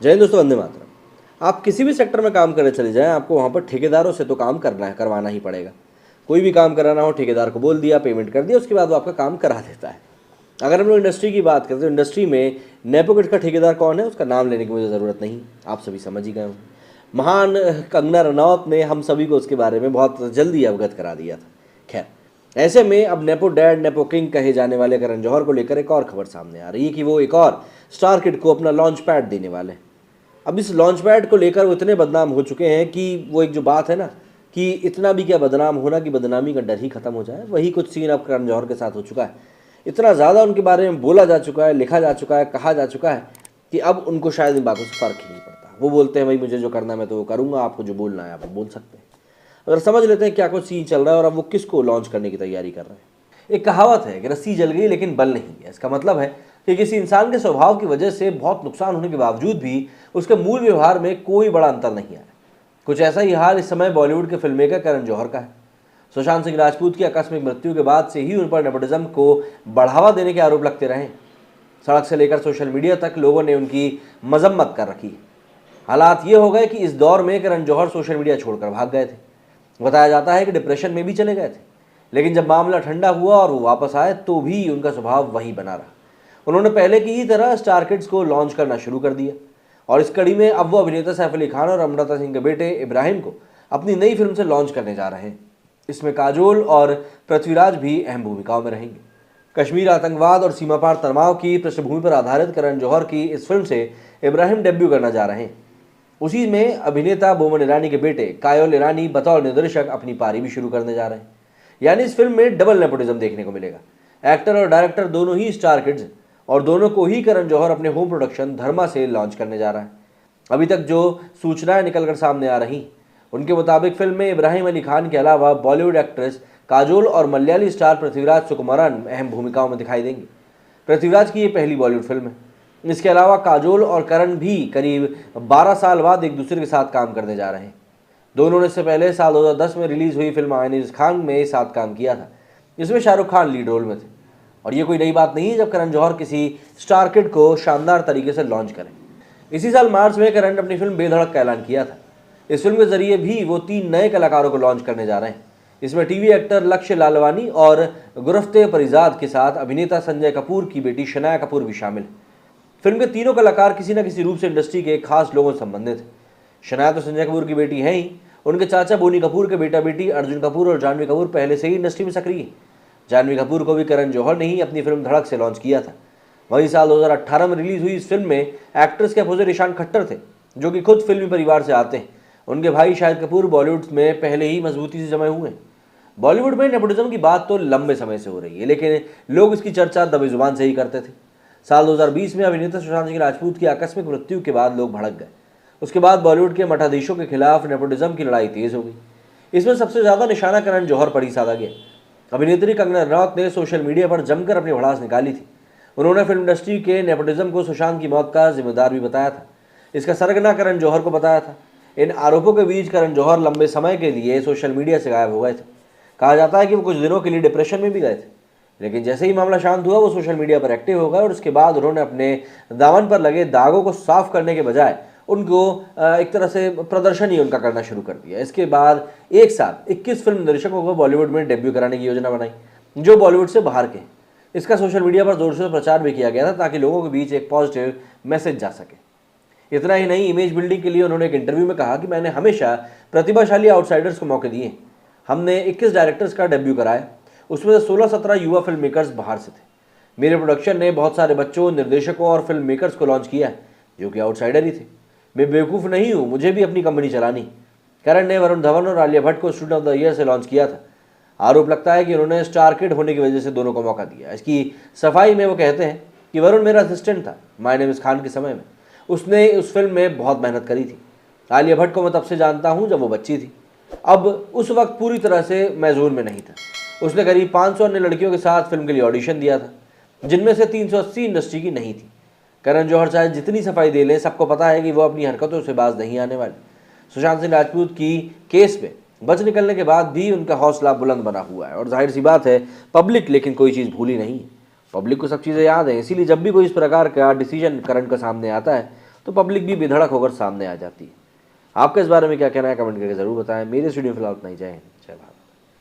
जय हिंद दोस्तों, वंदे मातरम। आप किसी भी सेक्टर में काम करने चले जाएं, आपको वहाँ पर ठेकेदारों से तो काम करना है, करवाना ही पड़ेगा। कोई भी काम कराना हो, ठेकेदार को बोल दिया, पेमेंट कर दिया, उसके बाद वो आपका काम करा देता है। अगर हम लोग इंडस्ट्री की बात करें तो इंडस्ट्री में नेपोकिट का ठेकेदार कौन है, उसका नाम लेने की मुझे ज़रूरत नहीं, आप सभी समझ ही गए होंगे। महान कंगना रनौत ने हम सभी को उसके बारे में बहुत जल्दी अवगत करा दिया था। खैर, ऐसे में अब नेपो डैड, नेपो किंग कहे जाने वाले करण जौहर को लेकर एक और खबर सामने आ रही है कि वो एक और स्टार किड को अपना लॉन्च पैड देने वाले हैं। अब इस लॉन्च पैड को लेकर वो इतने बदनाम हो चुके हैं कि वो एक जो बात है ना कि इतना भी क्या बदनाम होना कि बदनामी का डर ही खत्म हो जाए, वही कुछ सीन अब करण जौहर के साथ हो चुका है। इतना ज़्यादा उनके बारे में बोला जा चुका है, लिखा जा चुका है, कहा जा चुका है कि अब उनको शायद इन बातों से फ़र्क ही नहीं पड़ता। वो बोलते हैं भाई मुझे जो करना है मैं तो वो करूँगा, आपको जो बोलना है आप वो बोल सकते हैं। अगर समझ लेते हैं क्या कुछ सीन चल रहा है और अब वो किसको लॉन्च करने की तैयारी कर रहे हैं। एक कहावत है कि रस्सी जल गई लेकिन बल नहीं है। इसका मतलब है कि किसी इंसान के स्वभाव की वजह से बहुत नुकसान होने के बावजूद भी उसके मूल व्यवहार में कोई बड़ा अंतर नहीं आया। कुछ ऐसा ही हाल इस समय बॉलीवुड के फिल्म मेकर करण जौहर का है। सुशांत सिंह राजपूत की आकस्मिक मृत्यु के बाद से ही उन पर नेपोटिज्म को बढ़ावा देने के आरोप लगते रहे। सड़क से लेकर सोशल मीडिया तक लोगों ने उनकी मजम्मत कर रखी है। हालात ये हो गए कि इस दौर में करण जौहर सोशल मीडिया छोड़कर भाग गए थे। बताया जाता है कि डिप्रेशन में भी चले गए थे, लेकिन जब मामला ठंडा हुआ और वो वापस आए तो भी उनका स्वभाव वही बना रहा। उन्होंने पहले की ही तरह स्टार किड्स को लॉन्च करना शुरू कर दिया और इस कड़ी में अब वो अभिनेता सैफ अली खान और अमृता सिंह के बेटे इब्राहिम को अपनी नई फिल्म से लॉन्च करने जा रहे हैं। इसमें काजोल और पृथ्वीराज भी अहम भूमिकाओं में रहेंगे। कश्मीर आतंकवाद और सीमापार तनाव की पृष्ठभूमि पर आधारित करण जौहर की इस फिल्म से इब्राहिम डेब्यू करना जा रहे हैं। उसी में अभिनेता बोमन ईरानी के बेटे कायोल ईरानी बतौर निर्देशक अपनी पारी भी शुरू करने जा रहे हैं। यानी इस फिल्म में डबल नेपोटिज्म देखने को मिलेगा। एक्टर और डायरेक्टर दोनों ही स्टार किड्स और दोनों को ही करण जौहर अपने होम प्रोडक्शन धर्मा से लॉन्च करने जा रहा है। अभी तक जो सूचनाएं निकलकर सामने आ रही उनके मुताबिक फिल्म में इब्राहिम अली खान के अलावा बॉलीवुड एक्ट्रेस काजोल और मलयाली स्टार पृथ्वीराज सुकुमारन अहम भूमिकाओं में दिखाई देंगे। पृथ्वीराज की ये पहली बॉलीवुड फिल्म है। इसके अलावा काजोल और करण भी करीब 12 साल बाद एक दूसरे के साथ काम करने जा रहे हैं। दोनों ने इससे पहले साल 2010 में रिलीज हुई फिल्म आईन इज़ खान में साथ काम किया था, जिसमें शाहरुख खान लीड रोल में थे। और ये कोई नई बात नहीं है जब करण जौहर किसी स्टार किड को शानदार तरीके से लॉन्च करें। इसी साल मार्च में करण ने अपनी फिल्म बेधड़क का ऐलान किया था। इस फिल्म के जरिए भी वो 3 नए कलाकारों को लॉन्च करने जा रहे हैं। इसमें टीवी एक्टर लक्ष्य लालवानी और गुरफ्ते परिजाद के साथ अभिनेता संजय कपूर की बेटी शनाया कपूर भी शामिल है। फिल्म के तीनों कलाकार किसी न किसी रूप से इंडस्ट्री के खास लोगों से संबंधित हैं। शनाया तो संजय कपूर की बेटी है ही, उनके चाचा बोनी कपूर के बेटा बेटी अर्जुन कपूर और जानवी कपूर पहले से ही इंडस्ट्री में सक्रिय है। जानवी कपूर को भी करण जौहर ने ही अपनी फिल्म धड़क से लॉन्च किया था। वहीं साल 2018 में रिलीज हुई इस फिल्म में एक्ट्रेस के अपोजिट ईशान खट्टर थे, जो कि खुद फिल्मी परिवार से आते हैं। उनके भाई शाहिद कपूर बॉलीवुड में पहले ही मजबूती से जमे हुए हैं। बॉलीवुड में नेपोटिज्म की बात तो लंबे समय से हो रही है, लेकिन लोग इसकी चर्चा दबे जुबान से ही करते थे। साल 2020 में अभिनेता सुशांत सिंह राजपूत की आकस्मिक मृत्यु के बाद लोग भड़क गए। उसके बाद बॉलीवुड के मठाधीशों के खिलाफ नेपोटिज्म की लड़ाई तेज हो गई। इसमें सबसे ज्यादा निशाना करण जौहर पर ही साधा गया। अभिनेत्री कंगना रनौत ने सोशल मीडिया पर जमकर अपनी भड़ास निकाली थी। उन्होंने फिल्म इंडस्ट्री के नेपोटिज्म को सुशांत की मौत का जिम्मेदार भी बताया था। इसका सरगना करण जौहर को बताया था। इन आरोपों के बीच करण जौहर लंबे समय के लिए सोशल मीडिया से गायब हो गए थे। कहा जाता है कि वो कुछ दिनों के लिए डिप्रेशन में भी गए थे, लेकिन जैसे ही मामला शांत हुआ वो सोशल मीडिया पर एक्टिव हो गए और उसके बाद उन्होंने अपने दामन पर लगे दागों को साफ करने के बजाय उनको एक तरह से प्रदर्शन ही उनका करना शुरू कर दिया। इसके बाद एक साथ 21 फिल्म निर्देशकों को बॉलीवुड में डेब्यू कराने की योजना बनाई, जो बॉलीवुड से बाहर के। इसका सोशल मीडिया पर जोर से प्रचार भी किया गया था ताकि लोगों के बीच एक पॉजिटिव मैसेज जा सके। इतना ही नहीं, इमेज बिल्डिंग के लिए उन्होंने एक इंटरव्यू में कहा कि मैंने हमेशा प्रतिभाशाली आउटसाइडर्स को मौके दिए। हमने 21 डायरेक्टर्स का डेब्यू कराया, उसमें से 16-17 युवा फिल्म मेकर्स बाहर से थे। मेरे प्रोडक्शन ने बहुत सारे बच्चों, निर्देशकों और फिल्म मेकर्स को लॉन्च किया है जो कि आउटसाइडर ही थे। मैं बेवकूफ़ नहीं हूँ, मुझे भी अपनी कंपनी चलानी। करण ने वरुण धवन और आलिया भट्ट को स्टूडेंट ऑफ द ईयर से लॉन्च किया था। आरोप लगता है कि उन्होंने स्टार किड होने की वजह से दोनों को मौका दिया। इसकी सफाई में वो कहते हैं कि वरुण मेरा असिस्टेंट था माय नेम इज़ खान के समय में, उसने उस फिल्म में बहुत मेहनत करी थी। आलिया भट्ट को मैं तब से जानता हूँ जब वो बच्ची थी। अब उस वक्त पूरी तरह से मैं जोन में नहीं था। उसने करीब 500 अन्य लड़कियों के साथ फिल्म के लिए ऑडिशन दिया था, जिनमें से 380 इंडस्ट्री की नहीं थी। करण जौहर चाहे जितनी सफाई दे लें, सबको पता है कि वो अपनी हरकतों से बाज नहीं आने वाले। सुशांत सिंह राजपूत की केस में बच निकलने के बाद भी उनका हौसला बुलंद बना हुआ है और जाहिर सी बात है पब्लिक लेकिन कोई चीज़ भूली नहीं है। पब्लिक को सब चीज़ें याद है, इसीलिए जब भी कोई इस प्रकार का डिसीजन करण के सामने आता है तो पब्लिक भी बेधड़क होकर सामने आ जाती है। आपका इस बारे में क्या कहना है कमेंट करके ज़रूर बताएं। मेरे इस वीडियो में फिलहाल उतना ही। जय हिंद, जय भारत।